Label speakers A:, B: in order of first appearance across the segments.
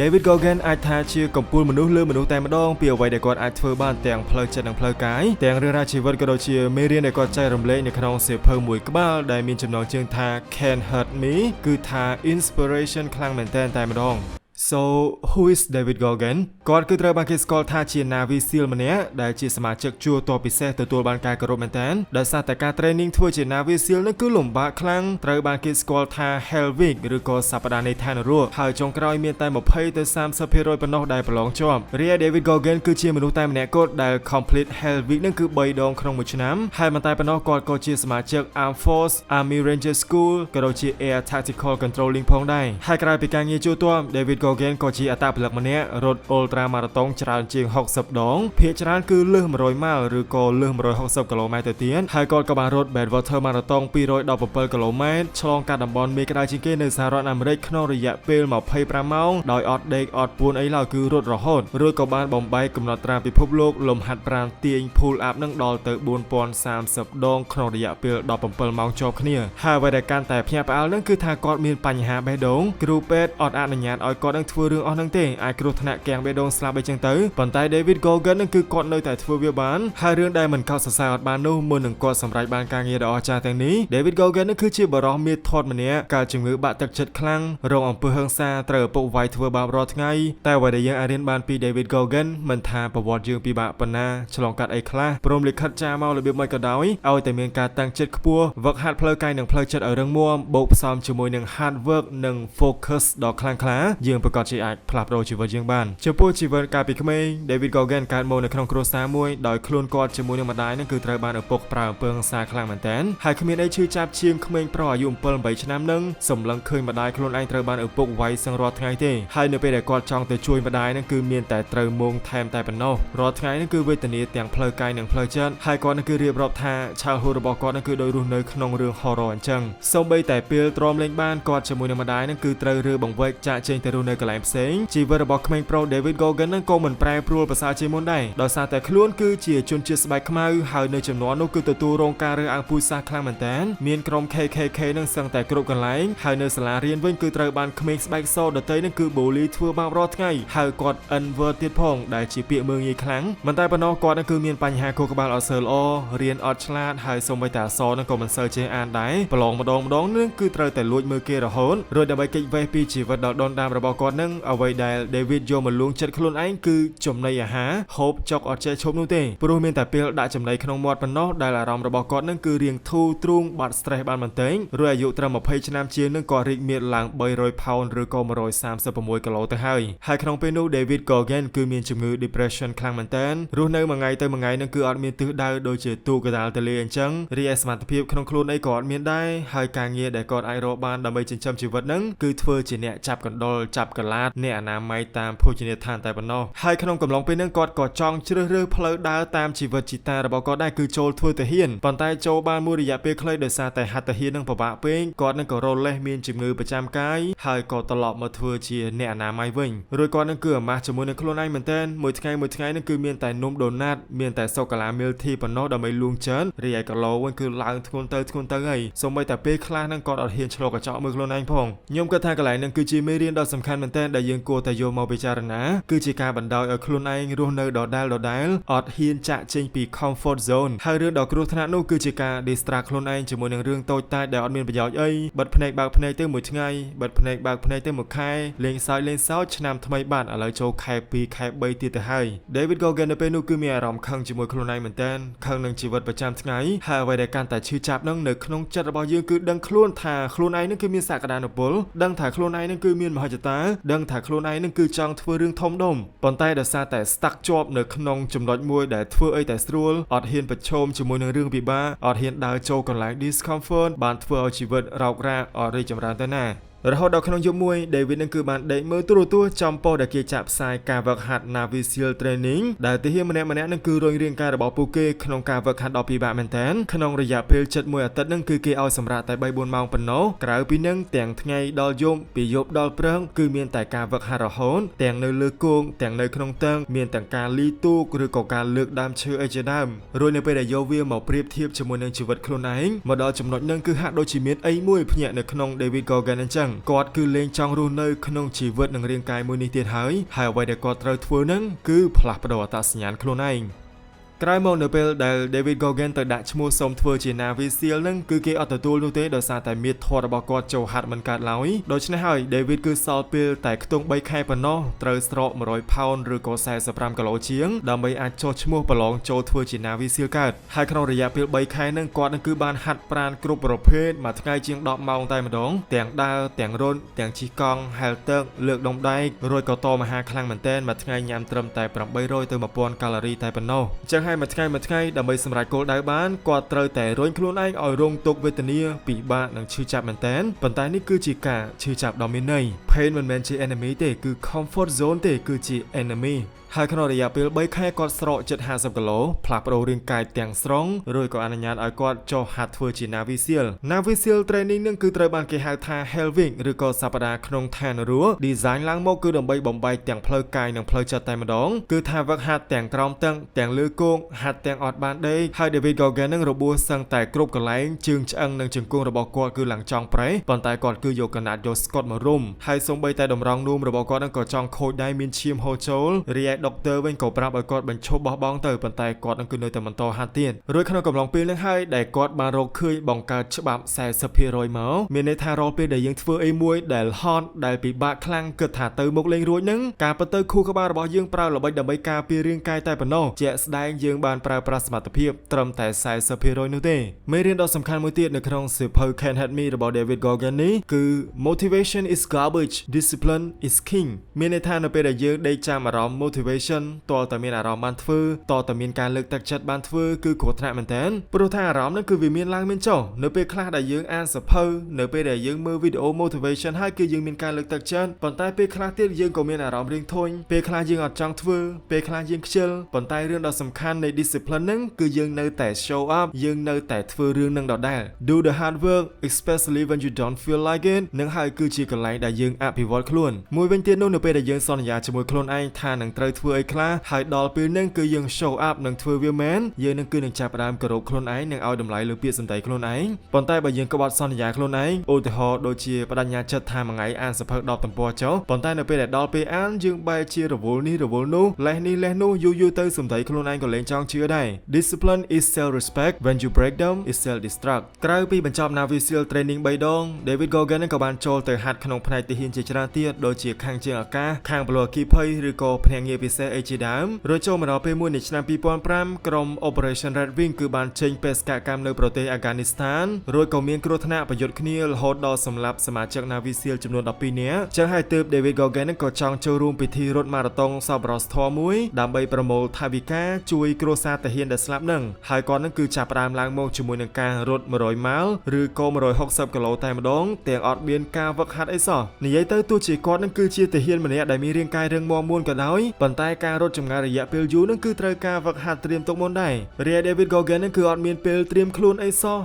A: David Goggins អាចថាជាកំពូលមនុស្សលើមនុស្សតែម្ដងពីអ្វីដែលគាត់អាចធ្វើបានទាំងផ្លូវចិត្តនិងផ្លូវកាយទាំងរឿងរ៉ាវជីវិតក៏ដូចជាមេរៀនដែលគាត់ចែករំលែកនៅក្នុងសៀវភៅមួយក្បាលដែលមានចំណងជើងថា Can't Hurt Me គឺថា inspiration ខ្លាំងមែនទែនតែម្ដងSo who is David Goggins គាត់គឺត្រូវបានគេស្គាល់ថាជា Navy SEAL ម្នាក់ដែលជាសមាជិកជួរទ័ពពិសេសទទួលបានការគោរពមែនទែនដោយសារតែការ training ធ្វើជា Navy SEAL នោះគឺលំបាកខ្លាំងត្រូវបានគេស្គាល់ថា Hell Week ឬក៏សប្តាហ៍នៃឋាននរកហើយចុងក្រោយមានតែ 20 ទៅ 30% ប៉ុណ្ណោះដែលប្រឡងជាប់រីឯ David Goggins គឺជាមនុស្សតែម្នាក់គត់ដែល complete Hell Week នឹងគឺ3ដងក្នុងមួយឆ្នាំហើយមិនតែប៉ុណ្ណោះគាត់ក៏ជាសមាជិក Armed Force Army Ranger School ក៏ដូចជា Air Tactical Controlling ផងដែរហើយក្រៅពីការងារជួរទ័ព David Goggins ក៏ជាអត្តពលិកម្នាក់រត់ Ultra Marathon ច្រើនជាង60ដងភាគច្រើនគឺលើស100ម៉ាល់ឬក៏លើស160គីឡូម៉ែត្រទៅទៀតហើយគាត់ក៏បានរត់ Badwater Marathon 217គីឡូម៉ែត្រឆ្លងកាត់តំបន់មេក្តៅជាងគេនៅសហរដ្ឋអាមេរិកក្នុងរយៈពេល25ម៉ោងដោយអត់ដេកអត់ពួនអីឡើយគឺរត់រហូតរួចក៏បានបំបែកកំណត់ត្រាពិភពលោកលំហាត់ប្រាណទាញ Pull Up នឹងដល់ទៅ4030ដងក្នុងរយៈពេល17ម៉ោងជាប់គ្នាហើយអ្វីដែលកាន់តែភ្ញាក់ផ្អើលនឹងគឺថាគាត់មានបញ្ហាបេះដូងគ្រូពេទ្យអត់អនុញ្ញាតឲ្យគាត់នឹងធ្វើរឿងអស់នឹងទេអាចគ្រោះថ្នាក់គាំងបេះដូងស្លាប់អីចឹងទៅប៉ុន្តែ David Goggins នឹងគឺគាត់នៅតែធ្វើវាបានហើយរឿងដែលមិនកោតសរសើរអត់បាននោះមុននឹងគាត់សម្រេចបានការងារដ៏អស្ចារ្យទាំងនេះ David Goggins នឹងគឺជាបរិសុទ្ធមាតធាត់ម្នាក់កើតជំងឺបាក់ទឹកចិត្តខ្លាំងរងអំពើហិង្សាត្រូវឪពុកវាយធ្វើបាបរាល់ថ្ងៃតែអ្វីដែលយើងអាចរៀនបានពី David Goggins មិនថាប្រវត្តិយើងពិបាកប៉ុណ្ណាឆ្លងកាត់អីខ្លះព្រមលិខិតចាមករបៀបមិនក៏ដោយឲ្យតែមានការតាំងចិត្តខ្ពស់វឹកហាត់ផ្លូវកាយនិងផ្លូវចិត្តឲ្យរឹងមាំបូកផ្សំជាមួយនឹង hard work និង focus ដ៏ខ្លាំងក្លាយើងប្រកាសជាអាចផ្លាស់ប្ដូរជីវិតយើងបានចំពោះជីវិតកាលពីក្មេង David Goggins កើតមកនៅក្នុងគ្រួសារមួយដោយខ្លួនគាត់ជាមួយនឹងម្ដាយនឹងគឺត្រូវបានឪពុកប្រើអំពើហិង្សាខ្លាំងមែនទែនហើយគ្មានអីឈឺចាប់ជាងក្មេងប្រុសអាយុ7-8ឆ្នាំនឹងសម្លឹងឃើញម្ដាយខ្លួនឯងត្រូវបានឪពុកវាយសឹងរាល់ថ្ងៃទេហើយនៅពេលដែលគាត់ចង់ទៅជួយម្ដាយនឹងគឺមានតែត្រូវមងថែមតែប៉ុណ្ណោះរាល់ថ្ងៃនឹងគឺវេទនាទាំងផ្លូវកាយនិងផ្លូវចិត្តហើយគាត់នឹងគឺរៀបរាប់ថាឆាលហួររបស់គាត់នឹងគឺដោយរស់នៅក្នុងរឿង horror អញ្ចឹងសូម្បីតែពេលទ្រាំលេងបានគាត់ជាមួយនឹងម្ដាយនឹងគឺត្រូវរើបង្វែកចាក់ចេញទៅរស់នៅកន្លែងផ្សេងជីវិតរបស់ក្មេងប្រុស David Goggins នឹងក៏មិនប្រែប្រួលប្រសើរជាងមុនដែរដោយសារតែខ្លួនគឺជាជនជាតិស្បែកខ្មៅហើយនៅចំនួននោះគឺទទួលរងការរើសអើងពូជសាសន៍ខ្លាំងមែនទែនមានក្រុម KKK នឹងសឹងតែគ្រប់កន្លែងហើយនៅសាលារៀនវិញគឺត្រូវបានក្មេងស្បែកសដទៃនឹងគឺបូលីធ្វើបាបរាល់ថ្ងៃហើយគាត់ N-word ទៀតផងដែលជាពាក្យមើលងាយខ្លាំងមិនតែប៉ុណ្ណោះគាត់នឹងគឺមានបញ្ហាខួរក្បាលអត់សូវល្អរៀនអត់ឆ្លាតហើយសូម្បីតែអក្សរនឹងក៏មិនសូវចេះអានដែរប្រឡងម្ដងនឹងគឺត្រូវតែលួចមើលគេរហូតរួចដើម្បីគេចវេះពីជីវិតដ៏ដុនដាមរបស់គាត់នឹងអ្វីដែល David យកមកលួងចិត្តខ្លួនឯងគឺចំណីអាហារហូបចុកអត់ចេះឈប់នោះទេព្រោះមានតែពេលដាក់ចំណីក្នុងមាត់ប៉ុណ្ណោះដែលអារម្មណ៍របស់គាត់នឹងគឺរៀងធូរទ្រូងបាត់ stress បានបន្តិចរួចអាយុត្រឹម20ឆ្នាំជាងនឹងក៏រីកមាឌឡើង300 pound ឬក៏136គីឡូទៅហើយក្នុងពេលនោះ David Goggins គឺមានជំងឺ depression ខ្លាំងមែនទែនរស់នៅមួយថ្ងៃទៅមួយថ្ងៃនឹងគឺអត់មានទិសដៅដូចជាទូកដាលទលេអញ្ចឹងរីឯសមត្ថភាពក្នុងខ្លួនអីក៏អត់មានដែរហើយការងារដែលគាត់អាចរកបានដើម្បីចិញ្ចឹមជីវិតនឹងគឺធ្វើជាអ្នកចាប់កណ្ដុរចាប់កលាតអ្នកអនាម័យតាមភោជនីយដ្ឋានតែប៉ុណ្ណោះហើយក្នុងកំឡុងពេលហ្នឹងគាត់ក៏ចង់ជ្រើសរើសផ្លូវដើរតាមជីវិតជីតារបស់គាត់ដែរគឺចូលធ្វើទាហានប៉ុន្តែចូលបានមួយរយៈពេលខ្លីដោយសារតែហាត់ទាហាននឹងពិបាកពេកគាត់នឹងក៏រលេះមានជំងឺប្រចាំកាយហើយក៏ត្រឡប់មកធ្វើជាអ្នកអនាម័យវិញរួចគាត់នឹងគឺអាម៉ាស់ជាមួយនឹងខ្លួនឯងមែនទែនមួយថ្ងៃនឹងគឺមានតែនំដូណាតមានតែសូកូឡាមីលធីប៉ុណ្ណោះដើម្បីលួងចិនរីឯគីឡូវិញគឺឡើងធ្ងន់ទៅហើយសូម្បីតែពេលខ្លះនឹងគាត់អត់ហ៊ានឆ្លុះកញ្ចក់មើលខ្លួនឯងផងខ្ញុំគិតថាកន្លែងហ្នឹងគឺជាមេរៀនដ៏សំខាន់មែនទែនដែលយើងគួរតែយកមកពិចារណាគឺជាការបណ្ដោយឲ្យខ្លួនឯងរស់នៅដដែលអត់ហ៊ានចាក់ចេញពី comfort zone ហើយរឿងដ៏គ្រោះថ្នាក់នោះគឺជាការ distract ខ្លួនឯងជាមួយនឹងរឿងតូចតាចដែលអត់មានប្រយោជន៍អីបិទភ្នែកបើកភ្នែកទៅមួយថ្ងៃបិទភ្នែកបើកភ្នែកទៅមួយខែលេងសើចឆ្នាំថ្មីបាត់ឥឡូវចូលខែ2ខែ3ទៀតទៅហើយ David Goggins នៅពេលនោះគឺមានអារម្មណ៍ខឹងជាមួយខ្លួនឯងមែនទែនខឹងនឹងជីវិតប្រចាំថ្ងៃហើយអ្វីដែលកាន់តែឈឺចាប់នឹងនៅក្នុងចិត្តរបស់យើងគឺដឹងខ្លួនថាខ្លួនឯងនឹងគឺមានសក្តានុពលដឹងថាខ្លួនឯងនឹងគឺមានមហិច្ឆតាដឹងថាខ្លួនឯងនឹងគឺចង់ធ្វើរឿងធំដុំប៉ុន្តែដោយសារតែ stuck ជាប់នៅក្នុងចំណុចមួយដែលធ្វើអីតែស្រួលអត់ហ៊ានប្រឈមជាមួយនឹងរឿងពិបាកអត់ហ៊ានដើរចូលកន្លែង discomfort បានធ្វើឲ្យជីវិតរោគរាកអត់រីកចម្រើនទៅណារហូតដល់ក្នុងយប់មួយ David នឹងគឺបានដេកមើលទូរទស្សន៍ចំពោះដែលគេចាក់ផ្សាយការវឹកហាត់ Navy SEAL Training ដែលទាហានម្នាក់នឹងគឺរុញរាងកាយរបស់ពួកគេក្នុងការវឹកហាត់ដ៏ពិបាកមែនទែនក្នុងរយៈពេល7អាទិត្យនឹងគឺគេឲ្យសម្រាកតែ 3-4 ម៉ោងប៉ុណ្ណោះក្រៅពីនឹងទាំងថ្ងៃដល់យប់ពីយប់ដល់ព្រឹកគឺមានតែការវឹកហាត់រហូតទាំងនៅលើគោកទាំងនៅក្នុងតឹងមានទាំងការលីទូកឬក៏ការលើកដើមឈើអីជាដើមរួចនៅពេលដែលយកវាមកប្រៀបធៀបជាមួយនឹងជីវិតខ្លួនឯងមកដល់ចំណុចនឹងគឺហាក់ដូចជាមានអីមួយភ្ញាក់នៅក្នុង David Goggins អញ្ចឹង ងគាត់គឺលេងចង់រស់នៅក្នុងជីវិតនិងរាងកាយមួយនេះទៀតហើយអ្វីដែលគាត់ត្រូវធ្វើហ្នឹងគឺផ្លាស់ប្ដូរអត្តសញ្ញាណខ្លួនឯងក្រោយមកនៅពេលដែល David Goggins ទៅដាក់ឈ្មោះសូមធ្វើជា Navy SEAL ហ្នឹងគឺគេអត់ទទួលនោះទេដោយសារតែមាឌធម៌របស់គាត់ចូលហាត់មិនកើតឡើយដូច្នេះហើយ David គឺសល់ពេលតែខ្ទង់3ខែប៉ុណ្ណោះត្រូវស្រក100ផោនឬក៏45គីឡូជាងដើម្បីអាចចុះឈ្មោះប្រឡងចូលធ្វើជា Navy SEAL កើតហើយក្នុងរយៈពេល3ខែហ្នឹងគាត់នឹងគឺបានហាត់ប្រាណគ្រប់ប្រភេទមួយថ្ងៃជាង10ម៉ោងតែម្ដងទាំងដើរទាំងរត់ទាំងជិះកង់ហែលទឹកលើកដុំដែករួចក៏តមហាខ្លាំងមែនទែនមួយថ្ងៃញ៉ាំត្រឹមតែ800ទៅ1000កាឡូរីតែប៉ុណ្ណោះចឹងហើយមួយថ្ងៃដើម្បីសម្រេចគោលដៅបានគាត់ត្រូវតែរុញខ្លួនឯងឲ្យរងទុក្ខវេទនាពិបាកនិងឈឺចាប់មែនទែនប៉ុន្តែនេះគឺជាការឈឺចាប់ដ៏មានន័យ Pain មិនមែនជា enemy ទេគឺ comfort zone ទេគឺជា enemyហើយក្នុងរយៈពេល3ខែគាត់ស្រកចិត្ត50គីឡូផ្លាស់ប្ដូររាងកាយទាំងស្រុងរួចក៏អនុញ្ញាតឲ្យគាត់ចុះហាត់ធ្វើជា Navy SEAL Navy SEAL training នឹងគឺត្រូវបានគេហៅថា Hell Week ឬក៏សប្តាហ៍ក្នុងឋានរស់ design ឡើងមកគឺដើម្បីបំបែកទាំងផ្លូវកាយនិងផ្លូវចិត្តតែម្ដងគឺថាវឹកហាត់ទាំងក្រោមទឹកទាំងលើគោកហាត់ទាំងអត់បានដេកហើយ David Goggins នឹងរបួសសឹងតែគ្រប់កន្លែងជើងឆ្អឹងនិងជង្គង់របស់គាត់គឺឡើងចង់ប្រេះប៉ុន្តែគាត់គឺយកកណាត់យកស្កុតមករុំហើយសូម្បីតែតម្រងនោមរបស់គាត់នឹងក៏ចង់ខូចដែរមានឈាមហូរចូលរីឯ Doctor វិញក៏ប្រាប់ឲ្យគាត់បញ្ឈប់បោះបង់ទៅប៉ុន្តែគាត់នឹងគឺនៅតែបន្តហាត់ទៀតរួចក្នុងកំឡុងពេលនេះហើយដែលគាត់បានរកឃើញបង្កើតច្បាប់ 40% មកមានន័យថារាល់ពេលដែលយើងធ្វើអីមួយដែលហត់ដែលពិបាកខ្លាំងគិតថាទៅមុខលេងរួចហ្នឹងការពិតទៅខួរក្បាលរបស់យើងប្រើល្បិចដើម្បីការពាររាងកាយតែប៉ុណ្ណោះជាក់ស្ដែងយើងបានប្រើប្រាស់សមត្ថភាពត្រឹមតែ 40% នោះទេមេរៀនដ៏សំខាន់មួយទៀតនៅក្នុងសៀវភៅ Can't Hurt Me របស់ David Goggins នេះគឺ motivation is garbage discipline is king មានន័យថានៅពេលដែលយើងដេកចាំអារម្មណ៍ motivation តើមានអារម្មណ៍បានធ្វើតើមានការលើកទឹកចិត្តបានធ្វើគឺគ្រោះថ្នាក់មែនតើព្រោះថាអារម្មណ៍ហ្នឹងគឺវាមានឡើងមានចុះនៅពេលខ្លះដែលយើងអានសៀវភៅនៅពេលដែលយើងមើលវីដេអូ motivation ហើយគឺយើងមានការលើកទឹកចិត្តប៉ុន្តែពេលខ្លះទៀតយើងក៏មានអារម្មណ៍រៀងធុញពេលខ្លះយើងអត់ចង់ធ្វើពេលខ្លះយើងខ្ជិលប៉ុន្តែរឿងដ៏សំខាន់នៃ discipline ហ្នឹងគឺយើងនៅតែ show up យើងនៅតែធ្វើរឿងហ្នឹងដដែល do the hard work especially when you don't feel like it នឹងហើយគឺជាកន្លែងដែលយើងអភិវឌ្ឍខ្លួនមួយវិញទៀតនោះនៅពេលដែលយើងសន្យាជាមួយខ្លួនឯងថានឹងត្រូវធ្វើអីខ្លះហើយដល់ពេលហ្នឹងគឺយើង show up នឹងធ្វើវាមែនយើងនឹងគឺនឹងចាប់ផ្ដើមគោរពខ្លួនឯងនិងឲ្យតម្លៃលើពាក្យសម្ដីខ្លួនឯងប៉ុន្តែបើយើងក្បត់សន្យាខ្លួនឯងឧទាហរណ៍ដូចជាបដិញ្ញាចិត្តថាមួយថ្ងៃអានសៀវភៅ10ទំព័រចុះប៉ុន្តែនៅពេលដែលដល់ពេលអានយើងបែរជារវល់នេះរវល់នោះលេះនេះលេះនោះយូរទៅសម្ដីខ្លួនឯងក៏លែងចង់ជឿដែរ Discipline is self respect when you break them is self destruct ក្រៅពីបញ្ចប់ Navy SEAL training 3ដង David Goggins ក៏បានចូលទៅហាត់ក្នុងផ្នែកទាហានជាច្រើនទៀតដូចជាខាងជើងអាកាសខាងពលអគ្គីភ័យឬក៏ភ្នាក់ងារពិសេសអីជាដើមរួចចូលមកដល់ពេលមួយនៃឆ្នាំ2005ក្រុម Operation Red Wing គឺបានចេញបេសកកម្មនៅប្រទេសអាហ្គានីស្ថានរួចក៏មានគ្រោះថ្នាក់ប្រយុទ្ធគ្នារហូតដល់សម្លាប់សមាជិក Navy SEAL ចំនួន12នាក់ចឹងហើយទើប David Goggins ក៏ចង់ចូលរួមពិធីរត់ម៉ារ៉ាតុងសប្បុរសធម៌មួយដើម្បីប្រមូលថវិកាជួយគ្រួសារទាហានដែលស្លាប់នឹងហើយគាត់នឹងគឺចាប់ផ្ដើមឡើងមកជាមួយនឹងការរត់100ម៉ាល់ឬក៏160គីឡូតែម្ដងទាំងអត់មានការវឹកហាត់អីសោះនិយាយទៅទោះជាគាត់នឹងគឺជាទាហានម្នាក់ដែលមានរាងកាយរឹងមាំមួនក៏ដោយប៉ុន្តែការរត់ចម្ងាយរយៈពេលយូរនឹងគឺត្រូវការវឹកហាត់ត្រៀមទុកមុនដែររីឯ David Goggins នឹងគឺអត់មានពេលត្រៀមខ្លួនអីសោះ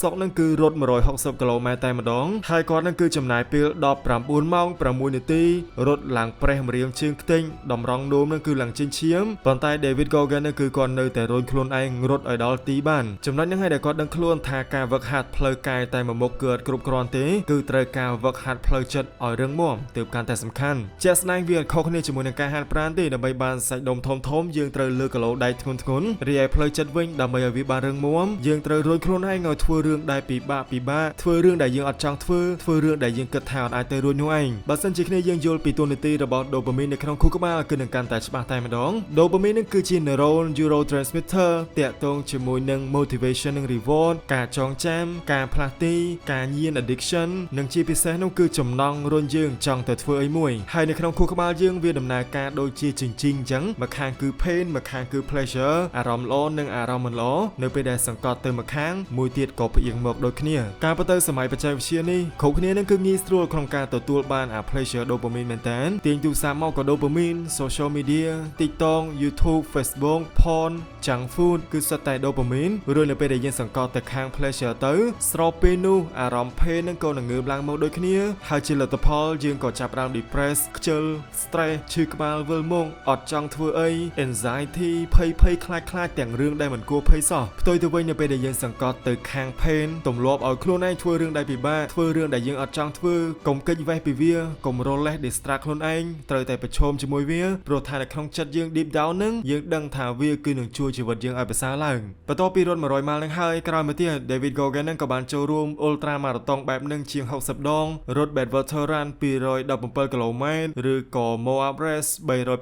A: សុកនឹងគឺរត់160គីឡូម៉ែត្រតែម្ដងហើយគាត់នឹងគឺចំណាយពេល19ម៉ោង6នាទីរត់ឡើងប្រេះម្រាមជើងខ្ទេញតម្រង់នោមនឹងគឺឡើងជិញឈាមប៉ុន្តែ David Goggins នឹងគឺគាត់នៅតែរុញខ្លួនឯងរត់ឲ្យដល់ទីបានចំណុចហ្នឹងហើយដែលគាត់ដឹងខ្លួនថាការវឹកហាត់ផ្លូវកាយតែមួយមុខគឺអត់គ្រប់គ្រាន់ទេគឺត្រូវការវឹកហាត់ផ្លូវចិត្តឲ្យរឹងមាំទើបកាន់តែសំខាន់ជាក់ស្ដែងវាអត់ខុសគ្នាជាមួយនឹងការហាត់ប្រាណទេដើម្បីបានសាច់ដុំធំយើងត្រូវលើគីឡូដែកធ្ងន់រីឯផ្លូវចិត្តវិញដើម្បីឲ្យវាបានរឹងមាំយើងត្រូវរុញខ្លួនឯងឲ្យធ្វើរឿងដែលពិបាកធ្វើរឿងដែលយើងអត់ចង់ធ្វើរឿងដែលយើងគិតថាអត់អាចទៅរួចនោះឯងបើសិនជាគ្នាយើងយល់ពីតួនាទីរបស់ dopamine នៅក្នុងខួរក្បាលគឺនឹងកាន់តែច្បាស់តែម្ដង dopamine នឹងគឺជា neurotransmitter តាក់ទងជាមួយនឹង motivation និង reward ការចងចាំការផ្លាស់ទីការញៀន addiction និងជាពិសេសនោះគឺចំណង់រុញយើងចង់ទៅធ្វើអីមួយហើយនៅក្នុងខួរក្បាលយើងវាដំណើរការដូចជាជញ្ជីងអញ្ចឹងម្ខាងគឺ pain ម្ខាងគឺ pleasure អារម្មណ៍ល្អនិងអារម្មណ៍មិនល្អនៅពេលដែលសង្កត់ទៅម្ខាងមួយទៀតក៏ផ្អៀងមកដូចគ្នាការពិតទៅសម័យបច្ចេកវិទ្យានេះគ្រប់គ្នានឹងគឺងាយស្រួលក្នុងការទទួលបានអា pleasure dopamine មែនតើទាញទូរស័ព្ទមកក៏ dopamine social media TikTok YouTube Facebook porn junk food គឺសុទ្ធតែ dopamine រួចនៅពេលដែលយើងសង្កត់ទៅខាង pleasure ទៅស្របពេលនោះអារម្មណ៍ pain នឹងក៏នឹងងើបឡើងមកដូចគ្នាហើយជាលទ្ធផលយើងក៏ចាប់ផ្ដើម depress ខ្ជិល stress ឈឺក្បាលវិលមុខអត់ចង់ធ្វើអី anxiety ភ័យខ្លាចទាំងរឿងដែលមិនគួរភ័យសោះផ្ទុយទៅវិញនៅពេលដែលយើងសង្កត់ទៅខាង pain ទម្លាប់ឲ្យខ្លួនឯងធ្វើរឿងដែលពិបាកធ្វើរឿងដែលយើងអត់ចង់ធ្វើកុំកិច្ចវេះពីវាកុំរលេះ distract ខ្លួនឯងត្រូវតែប្រឈមជាមួយវាព្រោះថានៅក្នុងចិត្តយើង deep down នឹងយើងដឹងថាវាគឺនឹងជួយជីវិតយើងឲ្យប្រសើរឡើងបន្ទាប់ពីរត់100ម៉ាល់នឹងហើយក្រោយមកទៀត David Goggins នឹងក៏បានចូលរួម ultra marathon បែបនឹងជាង60ដងរត់ Badwater Run 217គីឡូម៉ែត្រឬក៏ Moab Race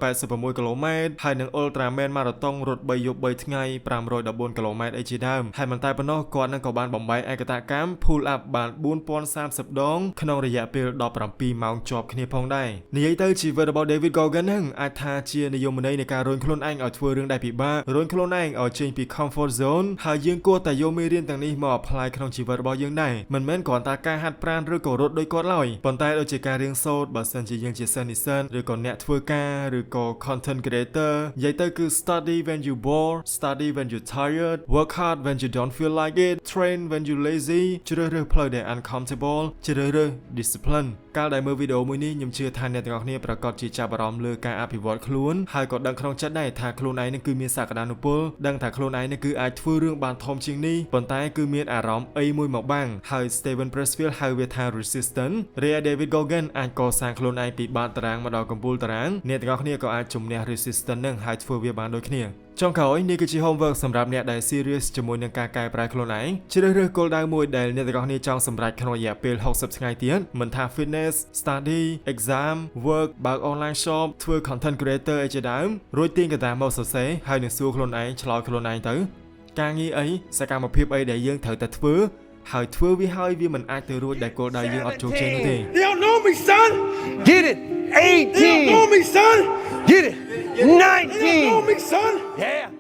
A: 386គីឡូម៉ែត្រហើយនឹង Ultraman Marathon រត់3យប់3ថ្ងៃ514គីឡូម៉ែត្រអីជាដើមហើយមិនតែប៉ុណ្ណោះគាត់នឹងក៏បានបំបែកឯកតកម្ម pull up បាន4030ដងក្នុងរយៈពេល17ម៉ោងជាប់គ្នាផងដែរនិយាយទៅជីវិតរបស់ David Goggins នឹងអាចថាជានិយមន័យនៃការរុញខ្លួនឯងឲ្យធ្វើរឿងដែលពិបាករុញខ្លួនឯងឲ្យចេញពី comfort zone ហើយយើងគួរតែយកមេរៀនទាំងនេះមក apply ក្នុងជីវិតរបស់យើងដែរមិនមែនគ្រាន់តែការហាត់ប្រាណឬក៏រត់ដោយគាត់ឡើយប៉ុន្តែដូចជាការរៀនសូត្របើសិនជាយើងជាសិស្សនិស្សិតឬក៏អ្នកធ្វើការឬក៏ content creator និយាយទៅគឺ study when you bored study when you tired work hard when you don't feel like it train when you lazy ជ្រើសរើសផ្លូវដែល uncomfortable ជ្រើសរើស discipline កាលដែលមើលវីដេអូមួយនេះខ្ញុំជឿថាអ្នកទាំងអស់គ្នាប្រកាសជាចាប់អារម្មណ៍លើការអភិវឌ្ឍខ្លួនហើយក៏ដឹងក្នុងចិត្តដែរថាខ្លួនឯងនឹងគឺមានសក្តានុពលដឹងថាខ្លួនឯងនឹងគឺអាចធ្វើរឿងបានធំជាងនេះប៉ុន្តែគឺមានអារម្មណ៍អីមួយមកបាំងហើយ Steven Pressfield ហៅវាថា resistant រីឯ David Goggins អាចកសាងខ្លួនឯងពីបាតតារាងមកដល់កំពូលតារាងអ្នកទាំងអស់គ្នាក៏អាចជំនះ resistant នឹងហើយធ្វើវាបានដូចគ្នាចុងក្រោយនេះគឺជា homework សម្រាប់អ្នកដែល serious ជាមួយនឹងការកែប្រែខ្លួនឯងជ្រើសរើសគោលដៅមួយដែលអ្នកទាំងអស់គ្នាចង់សម្រេចក្នុងរយៈពេល60ថ្ងៃទៀតមិនថា fitness study exam work បើក online shop ធ្វើ content creator អីជាដើមរួចទាញកត្តាមកសរសេរហើយនឹងសួរខ្លួនឯងឆ្លើយខ្លួនឯងទៅការងារអីសកម្មភាពអីដែលយើងត្រូវតែធ្វើហើយធ្វើវាហើយវាមិនអាចទៅរួចដែលគោលដៅយើងអត់ជោគជ័យនោះទេ
B: They don't know me, son.
C: Get it. 18.
B: They don't know me, son.
C: Get it. 19.
B: They don't know me, son.
C: Yeah.